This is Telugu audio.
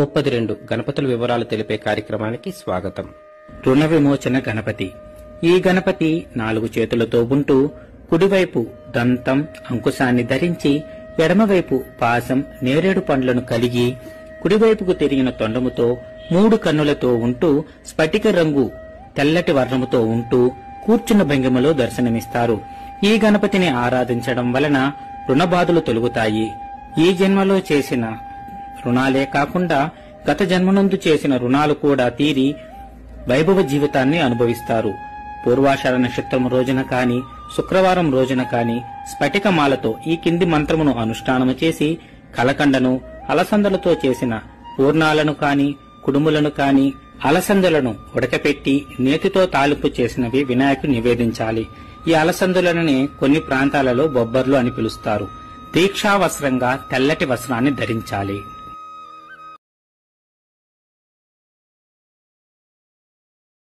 32 గణపతుల వివరాలు తెలిపే కార్యక్రమానికి స్వాగతం. రుణ విమోచన గణపతి. ఈ గణపతి 4 చేతులతో ఉంటూ కుడివైపు దంతం అంకుశాన్ని ధరించి ఎడమవైపు పాశం నేరేడు పండ్లను కలిగి కుడివైపుకు తిరిగిన తొండముతో 3 కన్నులతో ఉంటూ స్ఫటిక రంగు తెల్లటి వర్ణముతో ఉంటూ కూర్చున్న భంగిమలో దర్శనమిస్తారు. ఈ గణపతిని ఆరాధించడం వలన రుణబాధలు తొలగుతాయి. ఈ జన్మలో చేసిన రుణాలే కాకుండా గత జన్మనందు చేసిన రుణాలు కూడా తీరి వైభవ జీవితాన్ని అనుభవిస్తారు. పూర్వాషాఢ నక్షత్రం రోజున కాని శుక్రవారం రోజున కాని స్ఫటికమాలతో ఈ కింది మంత్రమును అనుష్ఠానము చేసి కలకండను అలసందలతో చేసిన పూర్ణాలను కాని కుడుములను కాని అలసందలను ఉడకపెట్టి నేతితో తాలింపు చేసినవి వినాయకుడు నివేదించాలి. ఈ అలసందులనే కొన్ని ప్రాంతాలలో బొబ్బర్లు అని పిలుస్తారు. దీక్షావస్త్రంగా తెల్లటి వస్త్రాన్ని ధరించాలి.